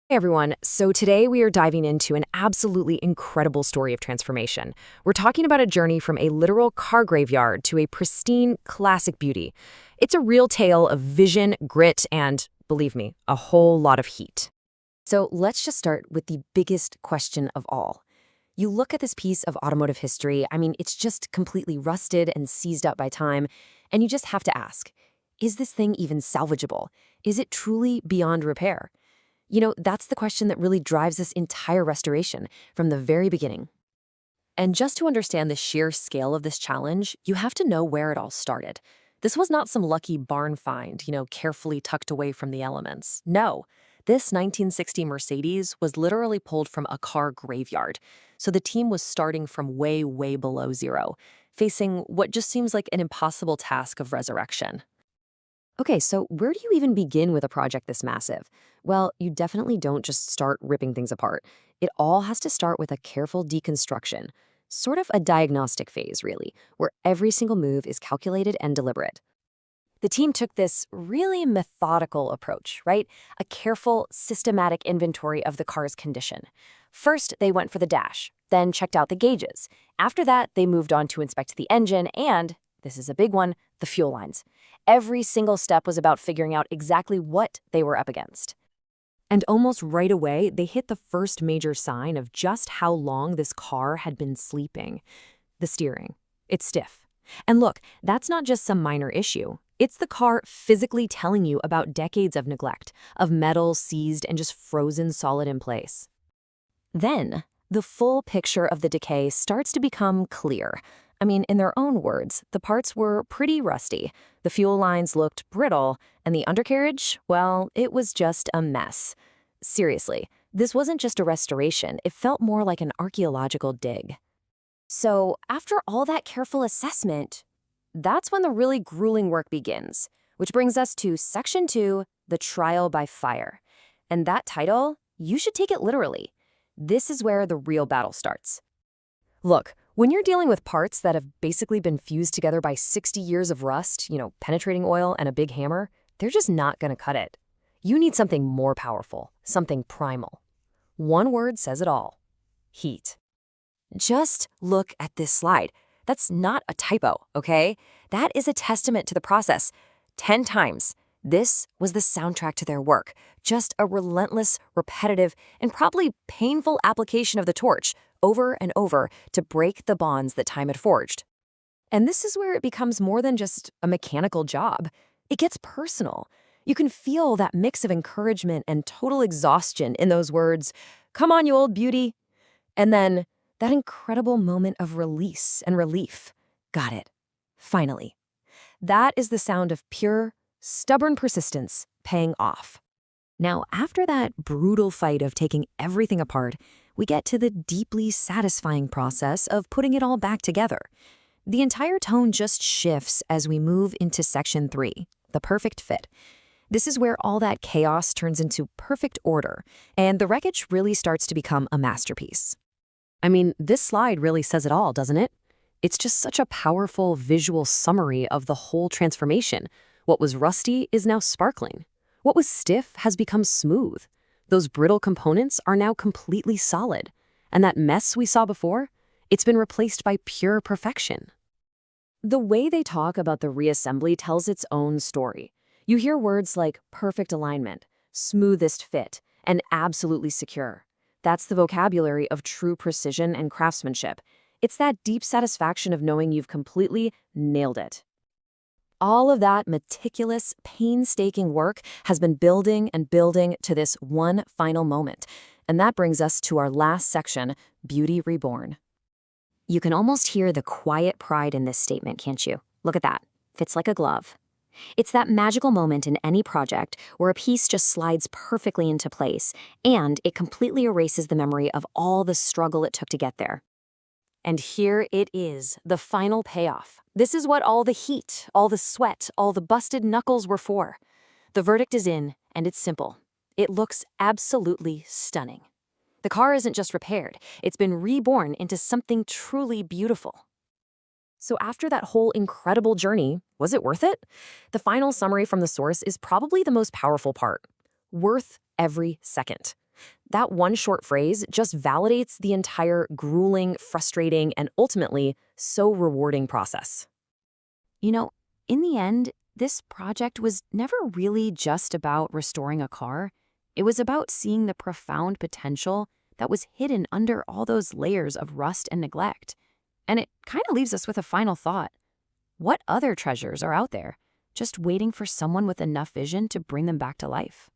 Hey everyone, so today we are diving into an absolutely incredible story of transformation. We're talking about a journey from a literal car graveyard to a pristine, classic beauty. It's a real tale of vision, grit, and, believe me, a whole lot of heat. So let's just start with the biggest question of all. You look at this piece of automotive history, it's just completely rusted and seized up by time, and you just have to ask, is this thing even salvageable? Is it truly beyond repair? That's the question that really drives this entire restoration from the very beginning. And just to understand the sheer scale of this challenge, you have to know where it all started. This was not some lucky barn find, carefully tucked away from the elements. No, this 1960 Mercedes was literally pulled from a car graveyard. So the team was starting from way, way below zero, facing what just seems like an impossible task of resurrection. Okay, so where do you even begin with a project this massive? Well, you definitely don't just start ripping things apart. It all has to start with a careful deconstruction, sort of a diagnostic phase, really, where every single move is calculated and deliberate. The team took this really methodical approach, right? A careful, systematic inventory of the car's condition. First, they went for the dash, then checked out the gauges. After that, they moved on to inspect the engine and, this is a big one, the fuel lines. Every single step was about figuring out exactly what they were up against. And almost right away, they hit the first major sign of just how long this car had been sleeping. The steering. It's stiff. And look, that's not just some minor issue. It's the car physically telling you about decades of neglect, of metal seized and just frozen solid in place. Then, the full picture of the decay starts to become clear. In their own words, the parts were pretty rusty, the fuel lines looked brittle, and the undercarriage, well, it was just a mess. Seriously, this wasn't just a restoration, it felt more like an archaeological dig. So, after all that careful assessment, that's when the really grueling work begins, which brings us to Section 2, the trial by fire. And that title, you should take it literally. This is where the real battle starts. Look, when you're dealing with parts that have basically been fused together by 60 years of rust, penetrating oil and a big hammer, they're just not going to cut it. You need something more powerful, something primal. One word says it all: heat. Just look at this slide. That's not a typo, okay? That is a testament to the process. 10 times. This was the soundtrack to their work. Just a relentless, repetitive, and probably painful application of the torch, over and over, to break the bonds that time had forged. And this is where it becomes more than just a mechanical job. It gets personal. You can feel that mix of encouragement and total exhaustion in those words, "Come on, you old beauty." And then that incredible moment of release and relief. Got it. Finally. That is the sound of pure, stubborn persistence paying off. Now, after that brutal fight of taking everything apart, we get to the deeply satisfying process of putting it all back together. The entire tone just shifts as we move into Section 3, the perfect fit. This is where all that chaos turns into perfect order, and the wreckage really starts to become a masterpiece. This slide really says it all, doesn't it? It's just such a powerful visual summary of the whole transformation. What was rusty is now sparkling. What was stiff has become smooth. Those brittle components are now completely solid. And that mess we saw before, it's been replaced by pure perfection. The way they talk about the reassembly tells its own story. You hear words like perfect alignment, smoothest fit, and absolutely secure. That's the vocabulary of true precision and craftsmanship. It's that deep satisfaction of knowing you've completely nailed it. All of that meticulous, painstaking work has been building and building to this one final moment. And that brings us to our last section, Beauty Reborn. You can almost hear the quiet pride in this statement, can't you? Look at that. Fits like a glove. It's that magical moment in any project where a piece just slides perfectly into place, and it completely erases the memory of all the struggle it took to get there. And here it is, the final payoff. This is what all the heat, all the sweat, all the busted knuckles were for. The verdict is in, and it's simple. It looks absolutely stunning. The car isn't just repaired, it's been reborn into something truly beautiful. So after that whole incredible journey, was it worth it? The final summary from the source is probably the most powerful part. Worth every second. That one short phrase just validates the entire grueling, frustrating, and ultimately so rewarding process. You know, in the end, this project was never really just about restoring a car. It was about seeing the profound potential that was hidden under all those layers of rust and neglect. And it kind of leaves us with a final thought. What other treasures are out there, just waiting for someone with enough vision to bring them back to life?